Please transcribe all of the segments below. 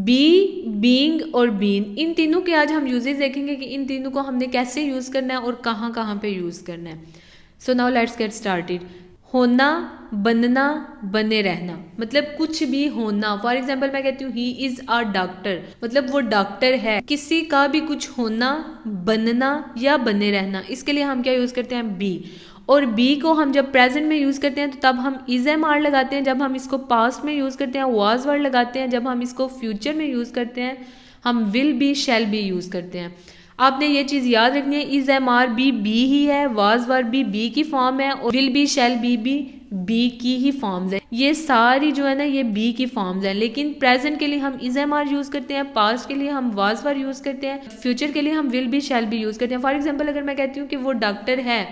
B, being और been, इन तीनों के आज हम यूजेस देखेंगे कि इन तीनों को हमने कैसे यूज़ करना है और कहाँ कहाँ पे यूज़ करना है। So now let's get started. होना, बनना, बने रहना, मतलब कुछ भी होना। फॉर एग्जाम्पल मैं कहती हूँ ही इज़ अ डॉक्टर, मतलब वो डॉक्टर है। किसी का भी कुछ होना, बनना या बने रहना, इसके लिए हम क्या यूज़ करते हैं? बी। और बी को हम जब प्रेजेंट में यूज़ करते हैं तो तब हम इज एम आर लगाते हैं, जब हम इसको पास्ट में यूज़ करते हैं वाज वर्ड लगाते हैं, जब हम इसको फ्यूचर में यूज़ करते हैं हम will be, shall be use करते हैं। आपने ये चीज़ याद रखनी है, इज एम आर बी ही है, वाज वर्ड बी की फॉर्म है, और will be shall be be की ही फॉर्म्स है। ये सारी जो है ना ये बी की फॉर्म्स हैं, लेकिन प्रेजेंट के लिए हम इज एम आर यूज़ करते हैं, पास्ट के लिए हम वाज वर्ड यूज़ करते हैं, फ्यूचर के लिए हम will be shall be use करते हैं। फॉर एग्जाम्पल अगर मैं कहती हूँ कि वो डॉक्टर है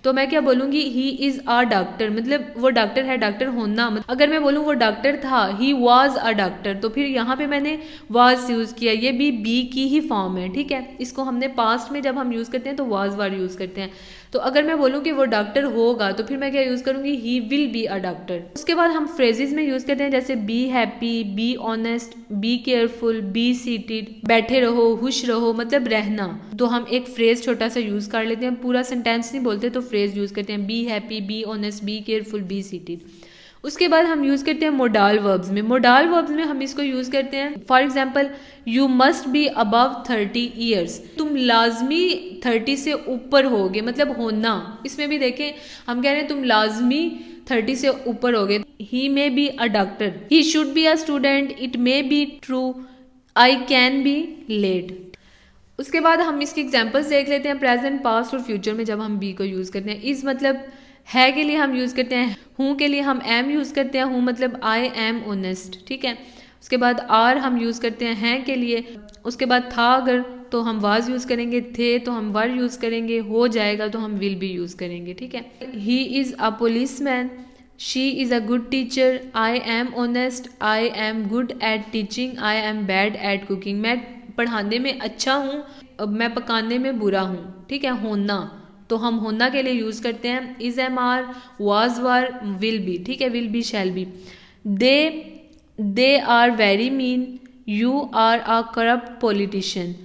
तो मैं क्या बोलूँगी? ही इज़ अ डॉक्टर, मतलब वो डॉक्टर है, डॉक्टर होना। अगर मैं बोलूँ वो डॉक्टर था, ही वॉज अ डॉक्टर, तो फिर यहाँ पे मैंने वॉज यूज़ किया, ये भी बी की ही फॉर्म है, ठीक है। इसको हमने पास्ट में जब हम यूज़ करते हैं तो वॉज वर्ड यूज़ करते हैं। तो अगर मैं बोलूँ कि वो डॉक्टर होगा तो फिर मैं क्या यूज़ करूँगी? He will be a doctor. उसके बाद हम फ्रेजेस में यूज़ करते हैं, जैसे be happy, be honest, be careful, be seated, बैठे रहो, खुश रहो, मतलब रहना। तो हम एक फ्रेज छोटा सा यूज़ कर लेते हैं, पूरा सेंटेंस नहीं बोलते तो फ्रेज यूज़ करते हैं, be happy, be honest, be careful, be seated. उसके बाद हम यूज़ करते हैं मोडाल वर्ब्स में। मोडाल वर्ब्स में हम इसको यूज़ करते हैं, for example you must be above 30 years, तुम लाजमी 30 से ऊपर होगे, मतलब होना। इसमें भी देखें हम कह रहे हैं तुम लाजमी 30 से ऊपर होगे। He may be a doctor, he should be a student, it may be true, I can be late. उसके बाद हम इसके एग्जाम्पल्स देख लेते हैं, प्रेजेंट, पास्ट और फ्यूचर में जब हम बी को यूज़ करते हैं। इस मतलब है के लिए हम यूज़ करते हैं, हूँ के लिए हम एम यूज़ करते हैं, हूँ मतलब आई एम ऑनेस्ट, ठीक है। उसके बाद आर हम यूज़ करते हैं हैं के लिए। उसके बाद था अगर तो हम वाज यूज़ करेंगे, थे तो हम वर यूज़ करेंगे, हो जाएगा तो हम विल बी यूज़ करेंगे, ठीक है। He is a policeman, she is a good teacher, I am honest, I am good at teaching, I am bad at cooking, मैं पढ़ाने में अच्छा हूँ, मैं पकाने में बुरा हूँ, ठीक है। होना तो हम होना के लिए यूज़ करते हैं is am are, was were, will be, ठीक है, will be shall be. They are very mean, you are a corrupt politician,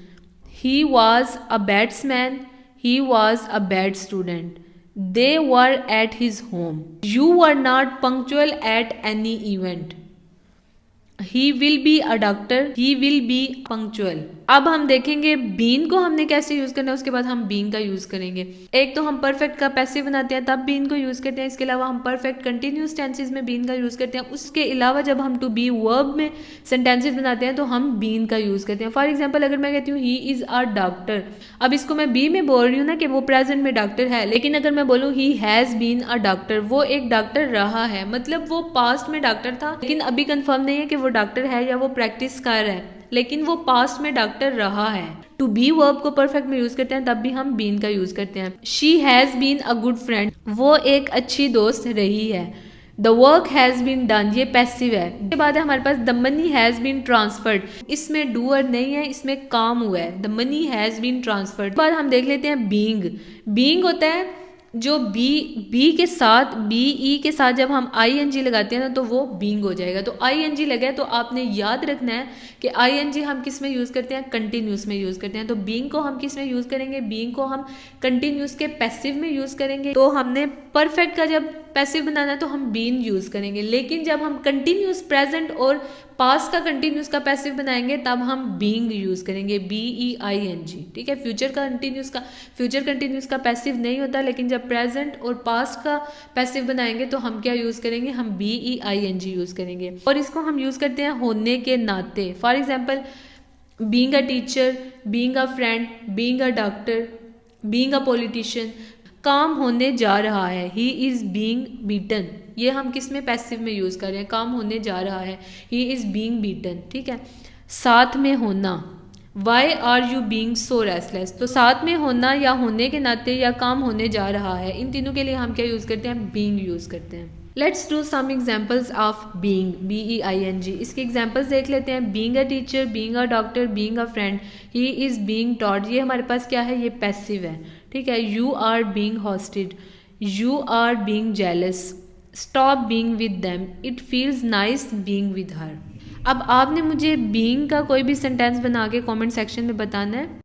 he was a batsman, he was a bad student, they were at his home, you were not punctual at any event, he will be a doctor, he will be punctual। अब हम देखेंगे been को हमने कैसे use करना है, उसके बाद हम बीन का यूज करेंगे। एक तो हम परफेक्ट का पैसिव बनाते हैं तब बीन को यूज करते हैं, इसके अलावा हम परफेक्ट कंटिन्यूस टेंसेज में बीन का यूज करते हैं। उसके अलावा जब हम टू बी वर्ब में सेंटेंसेज बनाते हैं तो हम बीन का यूज करते हैं। फॉर एग्जाम्पल अगर मैं कहती हूँ ही इज अ डॉक्टर, अब इसको मैं बी में बोल रही हूँ ना कि वो प्रेजेंट में डॉक्टर है, लेकिन अगर मैं बोलूँ he has been a doctor, वो एक डॉक्टर रहा है, मतलब वो पास्ट में डॉक्टर था लेकिन अभी कंफर्म नहीं है कि वो डॉक्टर है या वो प्रैक्टिस कर रहा है, लेकिन वो पास्ट में डॉक्टर रहा है। टू बी वर्ब को परफेक्ट में यूज करते हैं तब भी हम बीन का यूज करते हैं। She has been a good friend, वो एक अच्छी दोस्त रही है। The work has been done, ये पैसिव है। उसके बाद है हमारे पास the money has been transferred, इसमें डूअर नहीं है, इसमें काम हुआ है, the money has been transferred. बाद हम देख लेते हैं बीइंग। बीइंग होता है जो बी के साथ, बी ई के साथ जब हम आई एन जी लगाते हैं ना तो वो बीइंग हो जाएगा। तो आई एन जी लगा है तो आपने याद रखना है कि आई एन जी हम किस में यूज़ करते हैं? कंटिन्यूस में यूज़ करते हैं। तो बीइंग को हम किस में यूज़ करेंगे? बीइंग को हम कंटिन्यूस के पैसिव में यूज़ करेंगे। तो हमने परफेक्ट का जब पैसिव बनाना है तो हम बीन यूज़ करेंगे, लेकिन जब हम कंटिन्यूस प्रेजेंट और पास्ट का कंटिन्यूस का पैसिव बनाएंगे तब हम बीइंग यूज़ करेंगे, B E I N G, ठीक है। फ्यूचर कंटिन्यूस का पैसिव नहीं होता, लेकिन जब प्रेजेंट और पास्ट का पैसिव बनाएंगे तो हम क्या यूज़ करेंगे? हम B E I N G use करेंगे। और इसको हम यूज़ करते हैं होने के नाते। For example being a teacher, being a friend, being a doctor, being a politician. काम होने जा रहा है, ही इज़ बीइंग बीटन, ये हम किस में? पैसिव में यूज़ कर रहे हैं, काम होने जा रहा है, ही इज़ बीइंग बीटन, ठीक है। साथ में होना, why are you being so restless, तो साथ में होना या होने के नाते या काम होने जा रहा है, इन तीनों के लिए हम क्या यूज़ करते हैं? बीइंग यूज़ करते हैं। Let's do some examples of being, B E I N G. इसके एग्जाम्पल्स देख लेते हैं। Being a teacher, being a doctor, being a friend, he is being taught, ये हमारे पास क्या है? ये पैसिव है, ठीक है। You are being hosted, you are being jealous, stop being with them, it feels nice being with her. अब आपने मुझे बीइंग का कोई भी सेंटेंस बना के कमेंट सेक्शन में बताना है।